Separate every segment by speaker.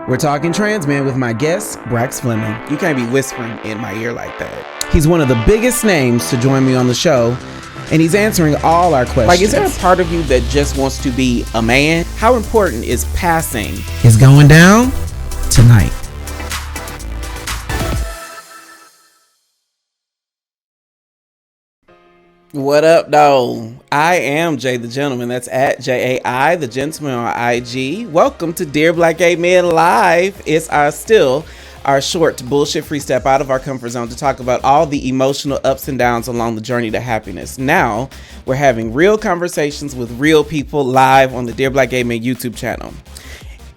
Speaker 1: We're talking trans men with my guest, Brax Fleming. You can't be whispering in my ear like that. He's one of the biggest names to join me on the show, and he's answering all our questions. Like, is there a part of you that just wants to be a man? How important is passing? Is going down tonight. What up, though? I am Jay the Gentleman. That's at JAI the Gentleman on IG. Welcome to Dear Black Gay Men Live. It's our short bullshit free step out of our comfort zone to talk about all the emotional ups and downs along the journey to happiness. Now, we're having real conversations with real people live on the Dear Black Gay Men YouTube channel.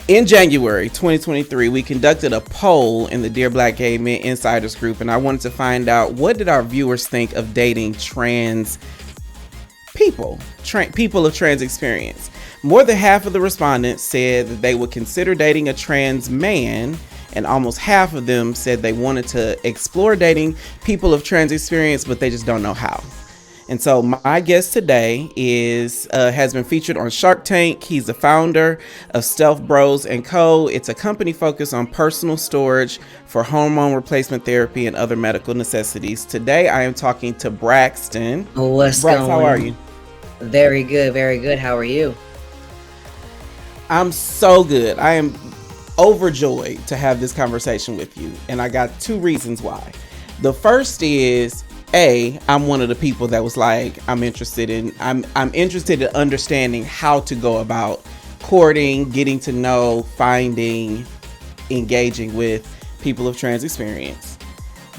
Speaker 1: In January 2023, we conducted a poll in the Dear Black Gay Men Insiders group, and I wanted to find out, what did our viewers think of dating trans people, people of trans experience? More than half of the respondents said that they would consider dating a trans man, and almost half of them said they wanted to explore dating people of trans experience, but they just don't know how. And so my guest today has been featured on Shark Tank. He's the founder of Stealth Bros & Co. It's a company focused on personal storage for hormone replacement therapy and other medical necessities. Today, I am talking to Braxton.
Speaker 2: What's
Speaker 1: Brax,
Speaker 2: going on?
Speaker 1: How are you?
Speaker 2: Very good, very good. How are you?
Speaker 1: I'm so good. I am overjoyed to have this conversation with you. And I got two reasons why. The first is, I'm one of the people that was like, I'm interested in understanding how to go about courting, getting to know, finding, engaging with people of trans experience.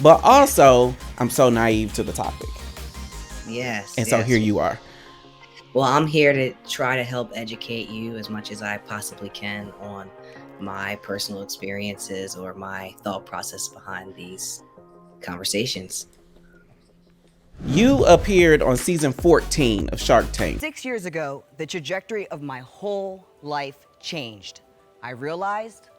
Speaker 1: But also, I'm so naive to the topic.
Speaker 2: Yes.
Speaker 1: And so here you are.
Speaker 2: Well, I'm here to try to help educate you as much as I possibly can on my personal experiences or my thought process behind these conversations.
Speaker 1: You appeared on season 14 of Shark Tank.
Speaker 3: 6 years ago, the trajectory of my whole life changed. I realized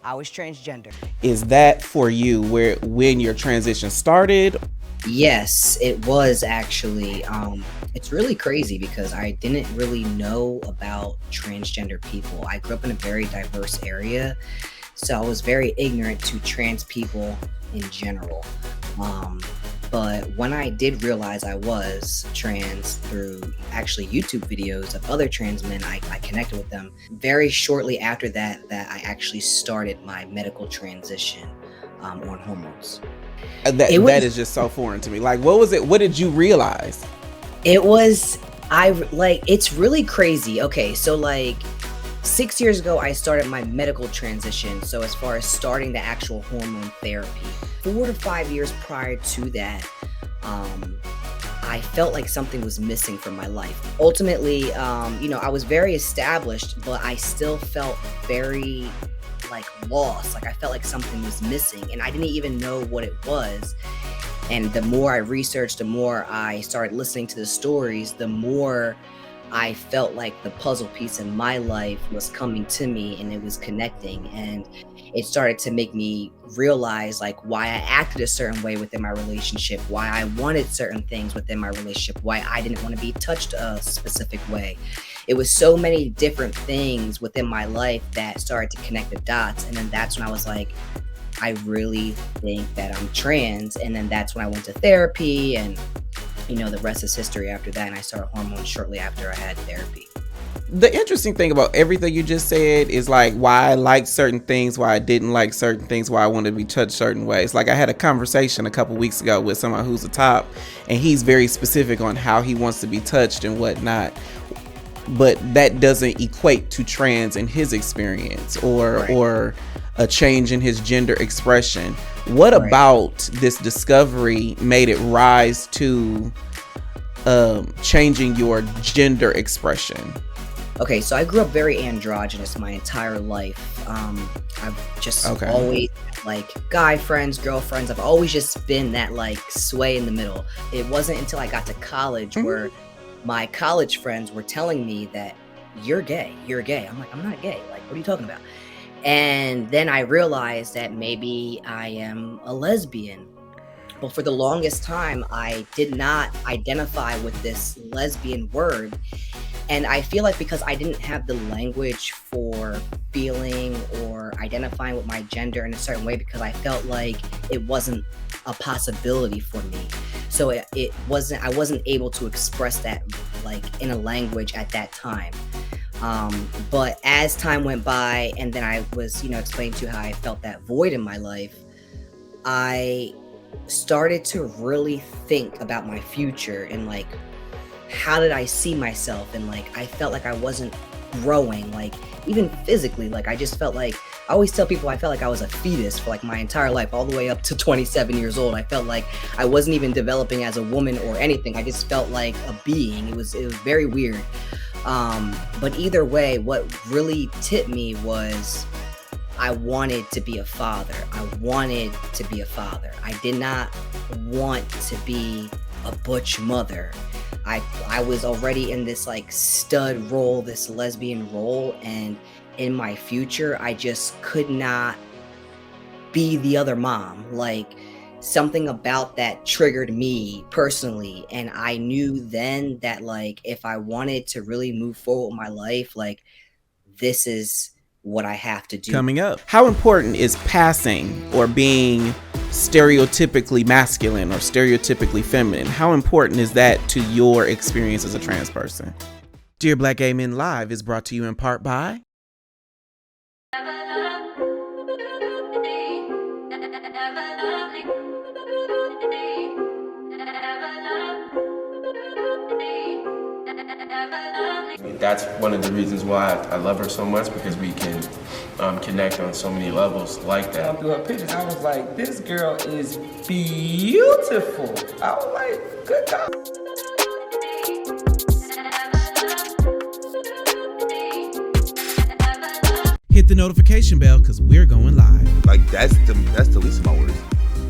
Speaker 3: I was transgender.
Speaker 1: Is that for you when your transition started?
Speaker 2: Yes, it was actually. It's really crazy because I didn't really know about transgender people. I grew up in a very diverse area, so I was very ignorant to trans people in general. But when I did realize I was trans through actually YouTube videos of other trans men, I connected with them. Very shortly after that I actually started my medical transition on hormones.
Speaker 1: That is just so foreign to me. Like, what was it? What did you realize?
Speaker 2: It's really crazy. Okay, so 6 years ago, I started my medical transition. So as far as starting the actual hormone therapy, 4 to 5 years prior to that, I felt like something was missing from my life. Ultimately, I was very established, but I still felt very lost. I felt like something was missing, and I didn't even know what it was. And the more I researched, the more I started listening to the stories, the more I felt like the puzzle piece in my life was coming to me and it was connecting, and it started to make me realize why I acted a certain way within my relationship, why I wanted certain things within my relationship, why I didn't want to be touched a specific way. It was so many different things within my life that started to connect the dots, and then that's when I was like, I really think that I'm trans. And then that's when I went to therapy, and the rest is history after that. And I started hormones shortly after I had therapy.
Speaker 1: The interesting thing about everything you just said is why I liked certain things, why I didn't like certain things, why I wanted to be touched certain ways. I had a conversation a couple weeks ago with someone who's a top, and he's very specific on how he wants to be touched and whatnot. But that doesn't equate to trans in his experience or a change in his gender expression. What about this discovery made it rise to changing your gender expression?
Speaker 2: Okay, so I grew up very androgynous my entire life. I've just always guy friends, girlfriends. I've always just been that sway in the middle. It wasn't until I got to college where my college friends were telling me that you're gay. I'm like, I'm not gay. What are you talking about? And then I realized that maybe I am a lesbian. But for the longest time, I did not identify with this lesbian word. And I feel like because I didn't have the language for feeling or identifying with my gender in a certain way because I felt like it wasn't a possibility for me. So I wasn't able to express that like in a language at that time. But as time went by, and then I was, explaining to you how I felt that void in my life, I started to really think about my future and like, how did I see myself? And like, I felt like I wasn't growing, like even physically. Like I just felt like, I always tell people I felt like I was a fetus for like my entire life, all the way up to 27 years old. I felt like I wasn't even developing as a woman or anything. I just felt like a being. It was very weird. But either way, what really tipped me was I wanted to be a father. I wanted to be a father. I did not want to be a butch mother. I was already in this like stud role, this lesbian role, and in my future, I just could not be the other mom. Like something about that triggered me personally, and I knew then that like if I wanted to really move forward with my life, like this is what I have to do.
Speaker 1: Coming up, how important is passing or being stereotypically masculine or stereotypically feminine? How important is that to your experience as a trans person? Dear Black Gay Men Live is brought to you in part by
Speaker 4: That's one of the reasons why I love her so much, because we can connect on so many levels like that.
Speaker 5: Through her pictures, I was like, this girl is beautiful. I was like, good God.
Speaker 1: hit the notification bell because we're going live.
Speaker 6: Like that's the least of my worries.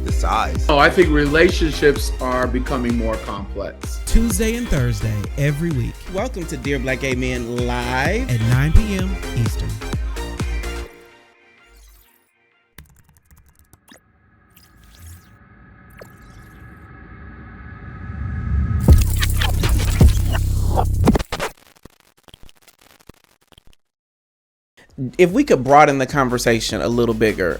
Speaker 6: The size.
Speaker 7: Oh, I think relationships are becoming more complex.
Speaker 8: Tuesday and Thursday every week
Speaker 1: Welcome to Dear Black Gay Men Live.
Speaker 8: at 9 p.m. Eastern.
Speaker 1: If we could broaden the conversation a little bigger,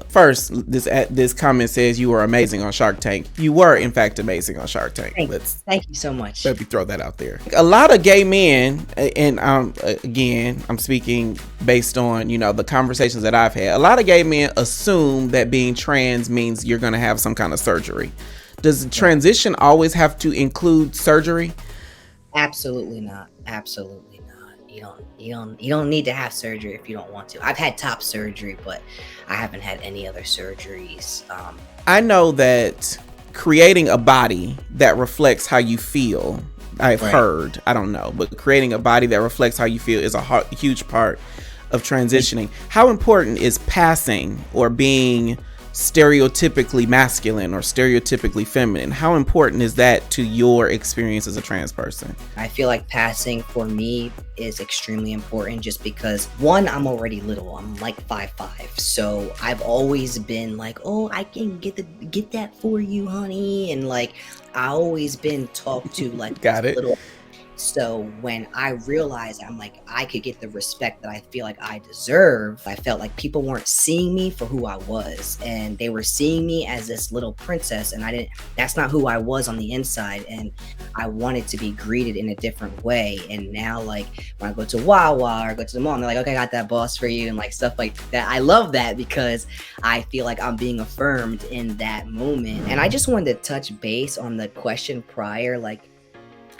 Speaker 1: first, this comment says you were amazing on Shark Tank. You were, in fact, amazing on Shark Tank.
Speaker 2: Thank you so much.
Speaker 1: Let me throw that out there. A lot of gay men, and again, I'm speaking based on the conversations that I've had. A lot of gay men assume that being trans means you're going to have some kind of surgery. Does transition always have to include surgery?
Speaker 2: Absolutely not. Absolutely not. You don't need to have surgery if you don't want to. I've had top surgery, but I haven't had any other surgeries.
Speaker 1: I know that creating a body that reflects how you feel, I've heard, I don't know, but creating a body that reflects how you feel is a huge part of transitioning. How important is passing or being stereotypically masculine or stereotypically feminine? How important is that to your experience as a trans person?
Speaker 2: I feel like passing for me is extremely important just because, one, I'm already little. I'm like 5'5", so I've always been like, oh, I can get that for you, honey, and like I always been talked to like
Speaker 1: Got it.
Speaker 2: little. So when I realized I'm like, I could get the respect that I feel like I deserve, I felt like people weren't seeing me for who I was, and they were seeing me as this little princess, and that's not who I was on the inside, and I wanted to be greeted in a different way. And now, like, when I go to Wawa or go to the mall, they're like, okay, I got that boss for you, and like stuff like that. I love that because I feel like I'm being affirmed in that moment. And I just wanted to touch base on the question prior, like,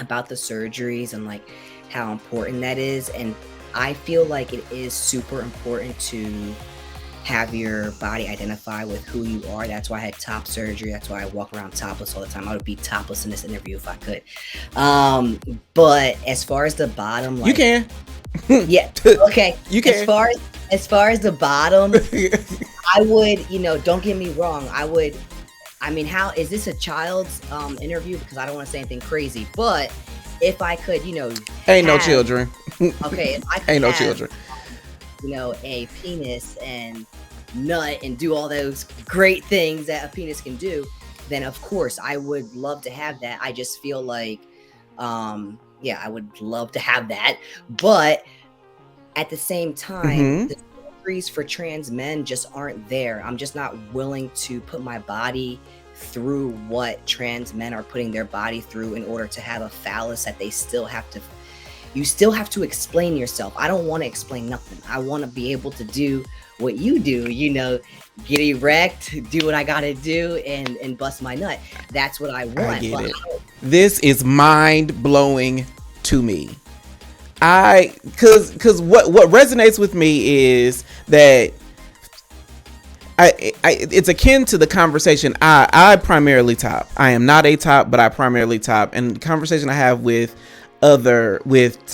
Speaker 2: about the surgeries and like how important that is. And I feel like it is super important to have your body identify with who you are. That's why I had top surgery. That's why I walk around topless all the time. I would be topless in this interview if I could. But as far as the bottom, like,
Speaker 1: You can.
Speaker 2: yeah, okay.
Speaker 1: You can.
Speaker 2: As far as the bottom, I would, don't get me wrong. I mean, how is this a child's interview? Because I don't want to say anything crazy, but if I could,
Speaker 1: Ain't no children.
Speaker 2: Okay, if I could
Speaker 1: Ain't no
Speaker 2: have,
Speaker 1: children.
Speaker 2: A penis and nut and do all those great things that a penis can do, then of course I would love to have that. I just feel like, I would love to have that, but at the same time, the boundaries for trans men just aren't there. I'm just not willing to put my body through what trans men are putting their body through in order to have a phallus that they still have to. You still have to explain yourself. I don't want to explain nothing. I want to be able to do what you do, get erect, do what I gotta do, and bust my nut. That's what I want.
Speaker 1: I get it. This is mind blowing to me. Cause what resonates with me is that it's akin to the conversation I primarily top. I am not a top, but I primarily top. And the conversation I have with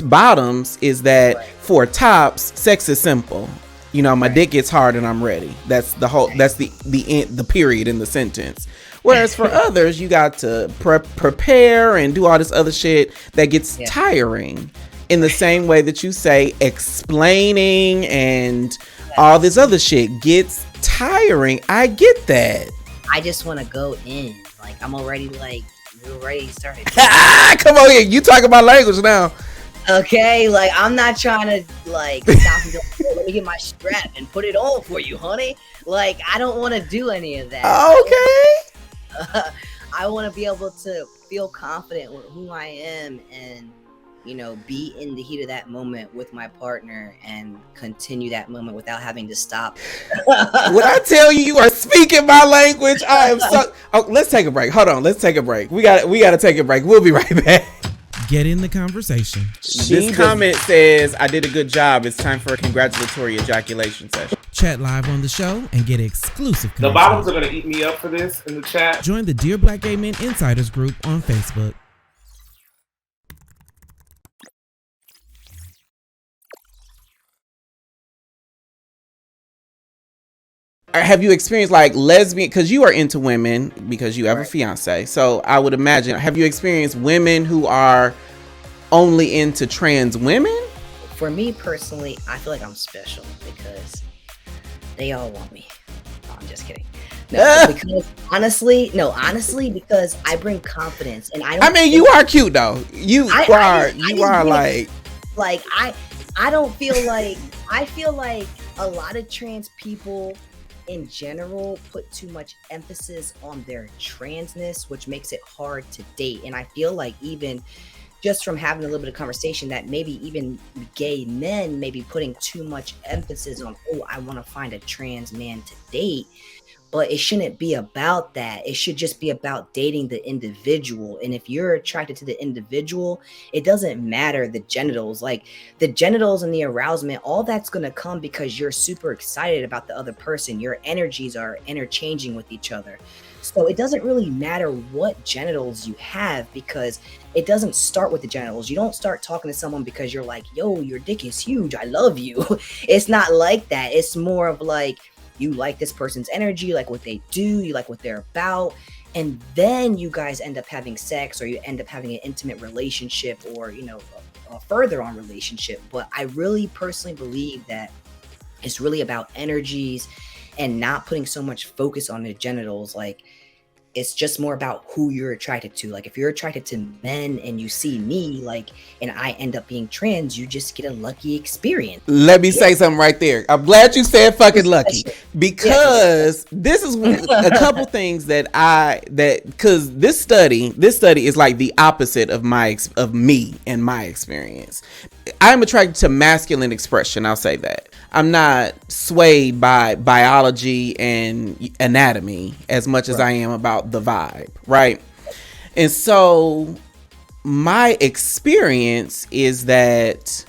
Speaker 1: bottoms is that for tops, sex is simple. My dick gets hard and I'm ready. That's the period in the sentence. Whereas for others, you got to prepare and do all this other shit that gets tiring. In the same way that you say explaining and all this other shit gets tiring. I get that.
Speaker 2: I just want to go in. Like, I'm already started.
Speaker 1: Come on here. You talking about language now.
Speaker 2: Okay, like, I'm not trying to stop and go, let me get my strap and put it on for you, honey. Like, I don't want to do any of that.
Speaker 1: Okay.
Speaker 2: I want to be able to feel confident with who I am and be in the heat of that moment with my partner and continue that moment without having to stop.
Speaker 1: When I tell you are speaking my language, I am so. Oh, let's take a break. Hold on, let's take a break. We got to take a break. We'll be right back.
Speaker 8: Get in the conversation.
Speaker 1: This comment says, "I did a good job. It's time for a congratulatory ejaculation session."
Speaker 8: Chat live on the show and get exclusive content.
Speaker 7: The bottoms are gonna eat me up for this in the chat.
Speaker 8: Join the Dear Black Gay Men Insiders group on Facebook.
Speaker 1: Have you experienced lesbian, because you are into women because you have a fiance, so I would imagine, have you experienced women who are only into trans women?
Speaker 2: For me personally, I feel like I'm special because they all want me. No, I'm just kidding. No, because honestly, because I bring confidence and I mean,
Speaker 1: you are cute though. I
Speaker 2: don't feel like, I feel like a lot of trans people in general put too much emphasis on their transness, which makes it hard to date. And I feel like even just from having a little bit of conversation that maybe even gay men may be putting too much emphasis on, I want to find a trans man to date. But it shouldn't be about that. It should just be about dating the individual. And if you're attracted to the individual, it doesn't matter the genitals. Like the genitals and the arousement, all that's going to come because you're super excited about the other person. Your energies are interchanging with each other. So it doesn't really matter what genitals you have because it doesn't start with the genitals. You don't start talking to someone because you're like, yo, your dick is huge. I love you. It's not like that. It's more of like, you like this person's energy, you like what they do, you like what they're about, and then you guys end up having sex or you end up having an intimate relationship or, a further on relationship. But I really personally believe that it's really about energies and not putting so much focus on the genitals. Like, it's just more about who you're attracted to. Like, if you're attracted to men and you see me, and I end up being trans, you just get a lucky experience.
Speaker 1: Let me say something right there. I'm glad you said fucking lucky, because this is a couple things because this study is like the opposite of me and my experience. I'm attracted to masculine expression. I'll say that. I'm not swayed by biology and anatomy as much as I am about the vibe, right? And so my experience is that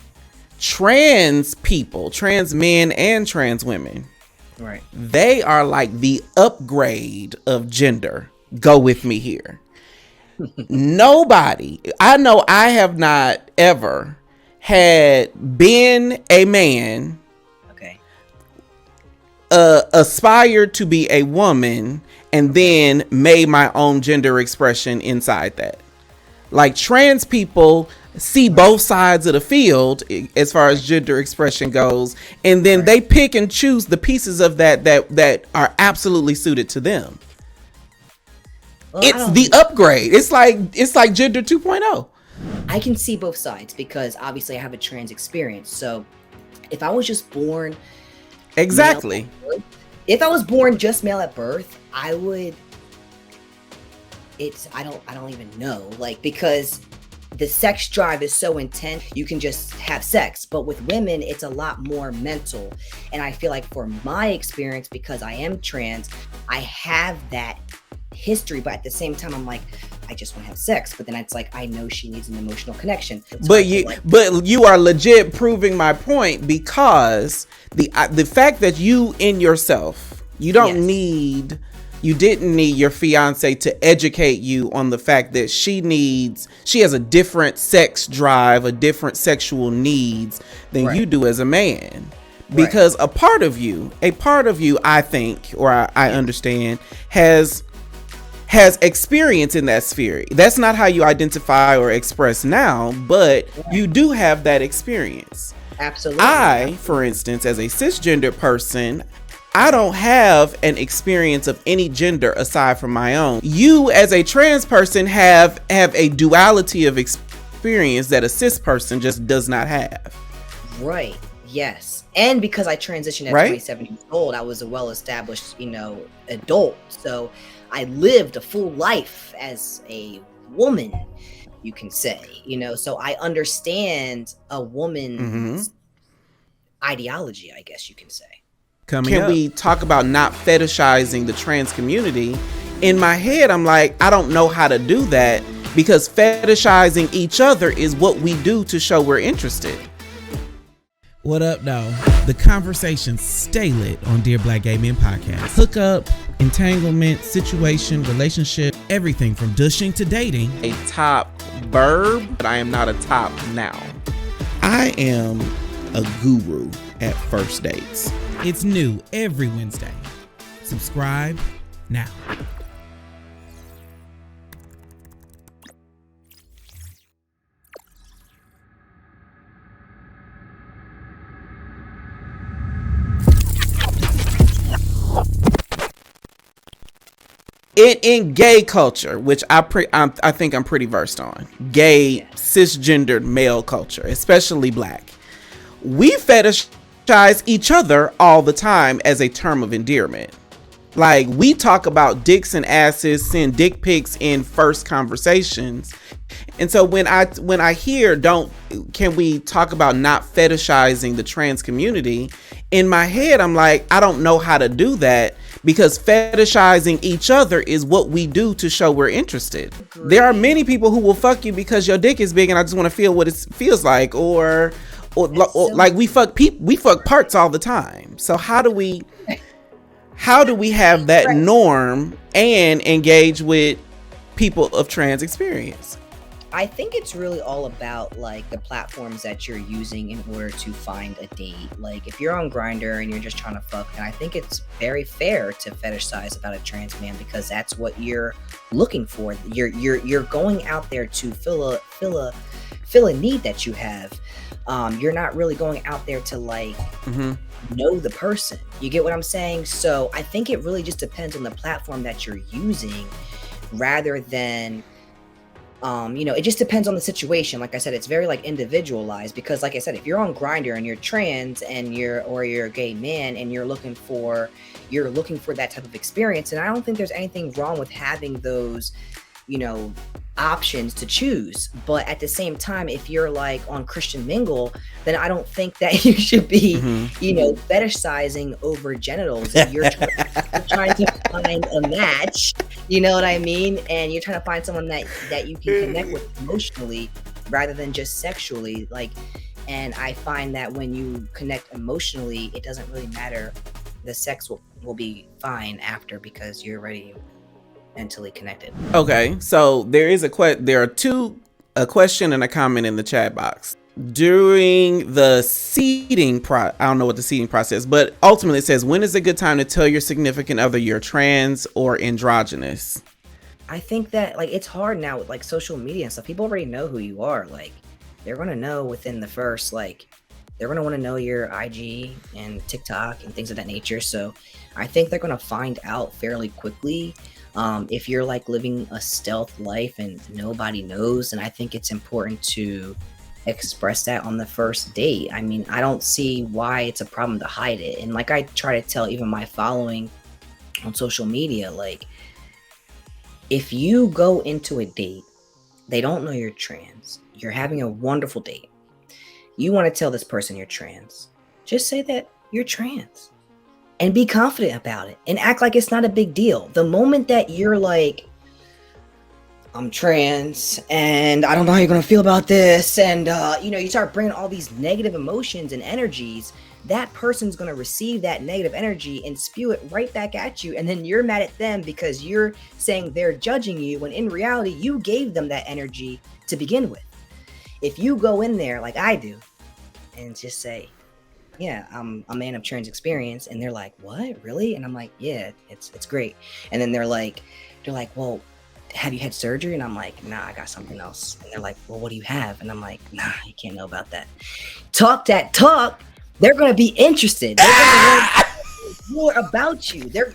Speaker 1: trans people, trans men and trans women,
Speaker 2: right,
Speaker 1: they are like the upgrade of gender. Go with me here. Nobody, I know I have not ever had been a man, aspired to be a woman, and then made my own gender expression inside that. Like, trans people see both sides of the field as far as gender expression goes, and then they pick and choose the pieces of that are absolutely suited to them. Well, it's the upgrade. It's like gender 2.0.
Speaker 2: I can see both sides because obviously I have a trans experience. So if I was just born
Speaker 1: Exactly.
Speaker 2: If I was born just male at birth, I don't even know, like, because the sex drive is so intense, you can just have sex. But with women, it's a lot more mental. And I feel like for my experience, because I am trans, I have that history, but at the same time, I'm like, I just want to have sex. But then it's like, I know she needs an emotional connection.
Speaker 1: But you are legit proving my point, because the fact that you in yourself, you didn't need your fiance to educate you on the fact that she has a different sex drive, a different sexual needs than you do as a man. Because a part of you, I think, or I understand, has experience in that sphere. That's not how you identify or express now, but you do have that experience.
Speaker 2: Absolutely.
Speaker 1: For instance, as a cisgender person, I don't have an experience of any gender aside from my own. You, as a trans person, have a duality of experience that a cis person just does not have.
Speaker 2: Right. Yes. And because I transitioned at 27 years old, I was a well-established, adult. So I lived a full life as a woman, you can say, so I understand a woman's ideology, I guess you can say.
Speaker 1: Can we talk about not fetishizing the trans community? In my head, I'm like, I don't know how to do that, because fetishizing each other is what we do to show we're interested.
Speaker 8: What up, though? The conversations stay lit on Dear Black Gay Men podcast. Hookup, entanglement, situation, relationship, everything from dushing to dating.
Speaker 1: A top verb, but I am not a top noun. I am a guru at first dates.
Speaker 8: It's new every Wednesday. Subscribe now.
Speaker 1: In gay culture, which I think I'm pretty versed on, gay cisgendered male culture, especially black, we fetishize each other all the time as a term of endearment. Like, we talk about dicks and asses, send dick pics in first conversations. And so when I hear can we talk about not fetishizing the trans community, in my head I'm like, I don't know how to do that, because fetishizing each other is what we do to show we're interested. There are many people who will fuck you because your dick is big and I just want to feel what it feels like, or like we fuck parts all the time. So how do we have that norm and engage with people of trans experience?
Speaker 2: I think it's really all about like the platforms that you're using in order to find a date. Like if you're on Grindr and you're just trying to fuck, and I think it's very fair to fetishize about a trans man, because that's what you're looking for. You're going out there to fill a need that you have. You're not really going out there to like know the person. You get what I'm saying? So I think it really just depends on the platform that you're using, rather than it just depends on the situation. Like I said, it's very like individualized, because like I said, if you're on Grindr and you're trans and you're a gay man and you're looking for that type of experience, and I don't think there's anything wrong with having those options to choose. But at the same time, if you're like on Christian Mingle, then I don't think that you should be fetishizing over genitals. You're trying to find a match, you know what I mean? And you're trying to find someone that you can connect with emotionally rather than just sexually. Like, and I find that when you connect emotionally, it doesn't really matter. The sex will be fine after, because you're already mentally connected.
Speaker 1: Okay, so there are a question and a comment in the chat box. During the seeding I don't know what the seeding process, but ultimately it says, when is a good time to tell your significant other you're trans or androgynous?
Speaker 2: I think that like it's hard now with like social media and stuff. People already know who you are. Like they're gonna know within the first, like they're gonna want to know your IG and TikTok and things of that nature. So I think they're gonna find out fairly quickly. If you're like living a stealth life and nobody knows, then I think it's important to express that on the first date. I mean, I don't see why it's a problem to hide it. And like I try to tell even my following on social media, like, if you go into a date, they don't know you're trans, you're having a wonderful date, you want to tell this person you're trans, just say that you're trans and be confident about it and act like it's not a big deal. The moment that you're like, I'm trans and I don't know how you're going to feel about this, and you start bringing all these negative emotions and energies, that person's going to receive that negative energy and spew it right back at you, and then you're mad at them because you're saying they're judging you, when in reality you gave them that energy to begin with. If you go in there like I do and just say, yeah, I'm a man of trans experience, and they're like, what, really? And I'm like, yeah, it's great. And then they're like, well, have you had surgery? And I'm like, nah, I got something else. And they're like, well, what do you have? And I'm like, nah, you can't know about that. Talk that talk. They're gonna be interested. They're gonna learn more about you. They're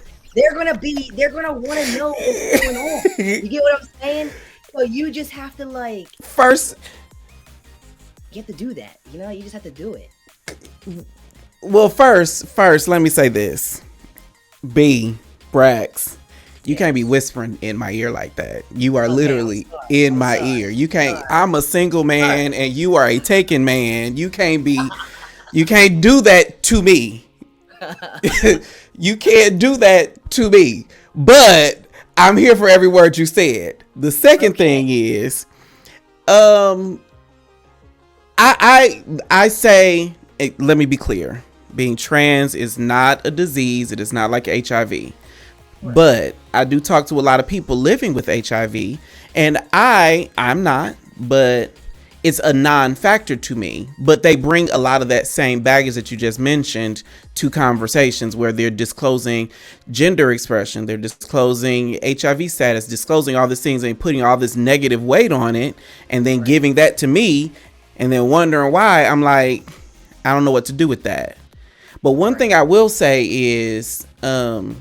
Speaker 2: gonna want to know what's going on. You get what I'm saying? So you just have to you have to do that. You just have to do it.
Speaker 1: Well, first, let me say this. Brax, you can't be whispering in my ear like that. You are literally in my ear. You can't. I'm a single man and you are a taken man. You can't do that to me. You can't do that to me. But I'm here for every word you said. The second thing is, I say, let me be clear. Being trans is not a disease. It is not like HIV. But I do talk to a lot of people living with HIV, and I'm not, but it's a non-factor to me. But they bring a lot of that same baggage that you just mentioned to conversations where they're disclosing gender expression, they're disclosing HIV status, disclosing all these things and putting all this negative weight on it, and then giving that to me and then wondering why. I'm like, I don't know what to do with that. But one thing I will say is, on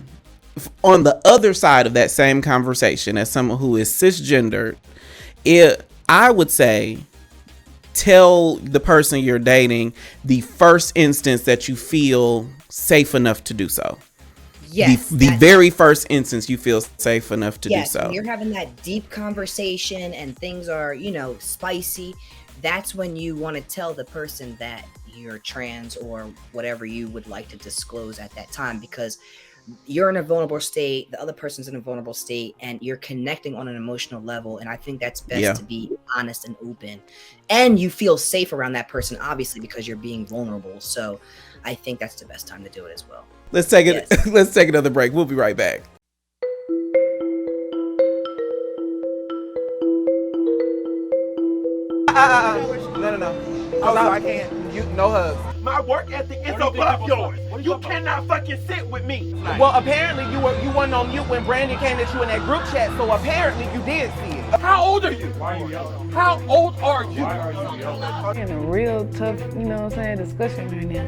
Speaker 1: the other side of that same conversation, as someone who is cisgendered, I would say, tell the person you're dating the first instance that you feel safe enough to do so.
Speaker 2: Yes.
Speaker 1: The very first instance you feel safe enough to do so.
Speaker 2: When you're having that deep conversation and things are, spicy, that's when you want to tell the person that you're trans or whatever you would like to disclose at that time, because you're in a vulnerable state, the other person's in a vulnerable state, and you're connecting on an emotional level. And I think that's best to be honest and open, and you feel safe around that person, obviously, because you're being vulnerable. So I think that's the best time to do it as well.
Speaker 1: Let's take it. Yes. Let's take another break. We'll be right back. No. Oh, no, I can't. No hugs.
Speaker 9: My work ethic is above yours. You cannot fucking sit with me.
Speaker 10: Well, apparently you weren't on mute when Brandon came at you in that group chat, so apparently you did see it.
Speaker 9: How old are you? Why are you yelling? How old are you?
Speaker 11: Why are you yelling? In a real tough, discussion right now.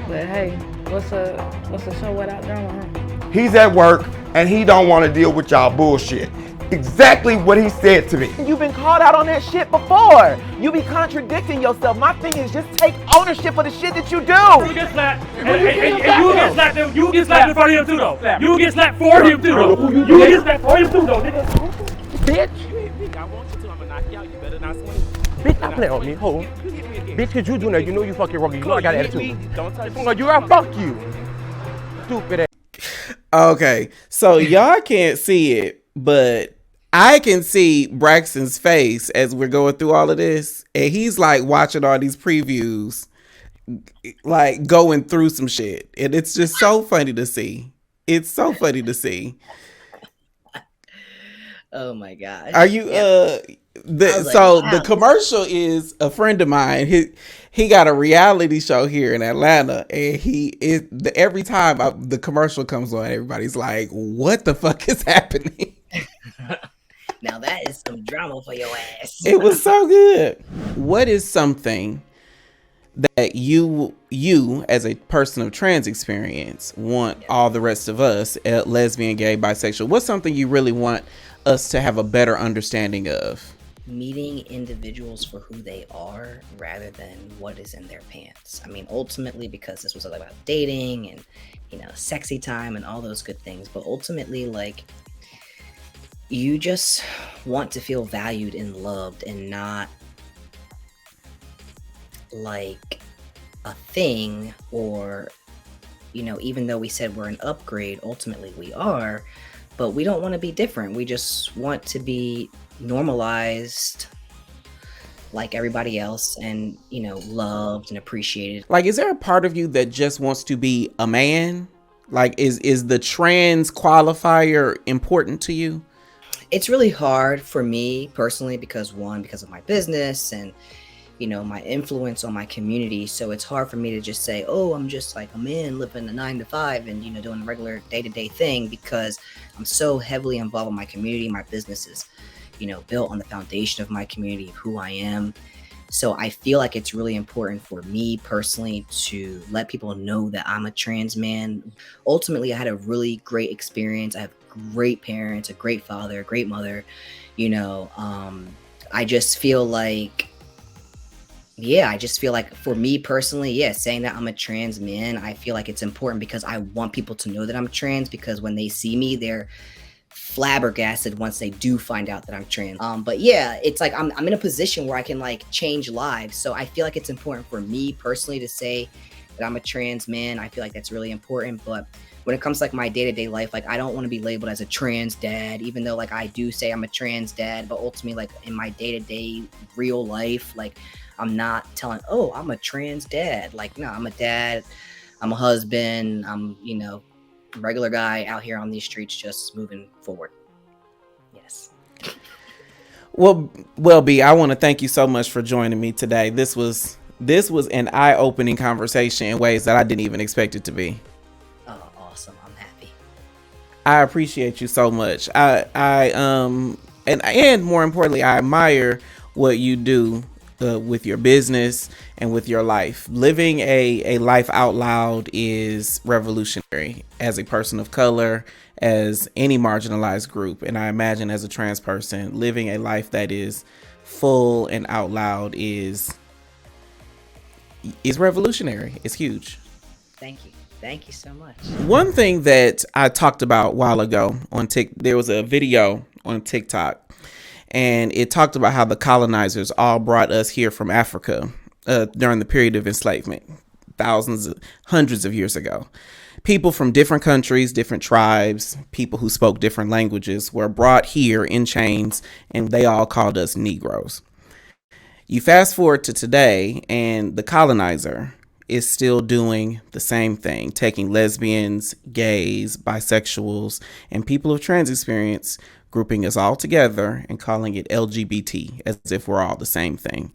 Speaker 11: But hey, what's the show without drama, huh?
Speaker 9: He's at work and he don't want to deal with y'all bullshit. Exactly what he said to me.
Speaker 10: You've been called out on that shit before. You be contradicting yourself. My thing is just take ownership of the shit that you do.
Speaker 12: You get slapped. And you get slapped. You get slapped in front of him too, though. You get slapped for him too, though. You get slapped for him too, though, nigga.
Speaker 9: Bitch. I want you to. I'm gonna knock you out. You better not swing. Bitch, stop playing on me. Hold on. Bitch, cause you doing that. You know you fucking wrong. You know I got attitude. Don't touch me. You gotta fuck you. Stupid ass.
Speaker 1: Okay, so y'all can't see it, but I can see Braxton's face as we're going through all of this, and he's like watching all these previews, like going through some shit, and it's just so funny to see. It's so funny to see.
Speaker 2: Oh my god!
Speaker 1: Are you the commercial is a friend of mine. He got a reality show here in Atlanta, and every time the commercial comes on, everybody's like, "What the fuck is happening?"
Speaker 2: Now that is some drama for your ass.
Speaker 1: It was so good. What is something that you as a person of trans experience want all the rest of us, lesbian, gay, bisexual, what's something you really want us to have a better understanding of
Speaker 2: meeting individuals for who they are rather than what is in their pants. I mean, ultimately, because this was about dating and, you know, sexy time and all those good things, but ultimately, like, you just want to feel valued and loved and not like a thing, or, you know, even though we said we're an upgrade, ultimately we are, but we don't want to be different. We just want to be normalized like everybody else and, you know, loved and appreciated.
Speaker 1: Like, is there a part of you that just wants to be a man? Like, is the trans qualifier important to you?
Speaker 2: It's really hard for me personally because of my business and, you know, my influence on my community. So it's hard for me to just say, oh, I'm just like a man living a 9-to-5 and, you know, doing a regular day-to-day thing, because I'm so heavily involved in my community. My business is, you know, built on the foundation of my community, of who I am. So I feel like it's really important for me personally to let people know that I'm a trans man. Ultimately, I had a really great experience. I have great parents, a great father, a great mother. You know, I just feel like, for me personally, saying that I'm a trans man, I feel like it's important because I want people to know that I'm trans, because when they see me, they're flabbergasted once they do find out that I'm trans. But yeah, it's like I'm in a position where I can like change lives. So I feel like it's important for me personally to say that I'm a trans man. I feel like that's really important. But when it comes to like my day-to-day life, like I don't want to be labeled as a trans dad, even though like I do say I'm a trans dad, but ultimately like in my day-to-day real life, like I'm not telling, oh, I'm a trans dad. Like, no, I'm a dad, I'm a husband, I'm, you know, regular guy out here on these streets just moving forward. Yes.
Speaker 1: Well, B, I want to thank you so much for joining me today. This was an eye-opening conversation in ways that I didn't even expect it to be.
Speaker 2: Oh, awesome. I'm happy.
Speaker 1: I appreciate you so much. And more importantly, I admire what you do with your business and with your life. Living a life out loud is revolutionary as a person of color, as any marginalized group. And I imagine as a trans person, living a life that is full and out loud is revolutionary. It's huge.
Speaker 2: Thank you. Thank you so much.
Speaker 1: One thing that I talked about a while ago there was a video on TikTok, and it talked about how the colonizers all brought us here from Africa during the period of enslavement, hundreds of years ago. People from different countries, different tribes, people who spoke different languages were brought here in chains, and they all called us Negroes. You fast forward to today, and the colonizer is still doing the same thing, taking lesbians, gays, bisexuals, and people of trans experience, grouping us all together and calling it LGBT, as if we're all the same thing.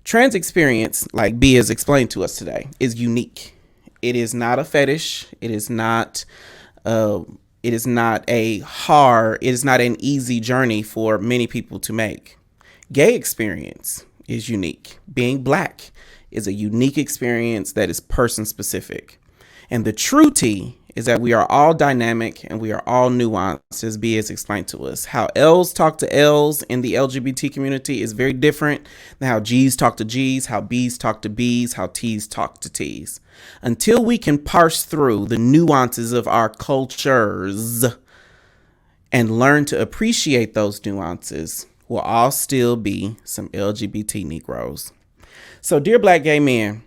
Speaker 1: Trans experience, like B has explained to us today, is unique. It is not a fetish. It is not an easy journey for many people to make. Gay experience is unique. Being Black is a unique experience that is person specific. And the true tea is that we are all dynamic and we are all nuanced, as B has explained to us. How L's talk to L's in the LGBT community is very different than how G's talk to G's, how B's talk to B's, how T's talk to T's. Until we can parse through the nuances of our cultures and learn to appreciate those nuances, we'll all still be some LGBT Negroes. So, dear Black gay men,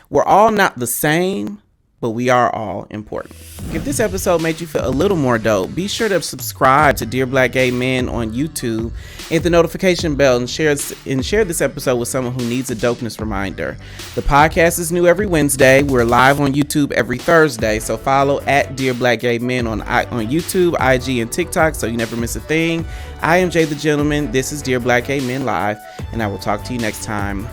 Speaker 1: we're all not the same, but we are all important. If this episode made you feel a little more dope, be sure to subscribe to Dear Black Gay Men on YouTube, hit the notification bell, and share this episode with someone who needs a dopeness reminder. The podcast is new every Wednesday. We're live on YouTube every Thursday, so follow at Dear Black Gay Men on YouTube, IG, and TikTok so you never miss a thing. I am Jay the Gentleman. This is Dear Black Gay Men Live, and I will talk to you next time.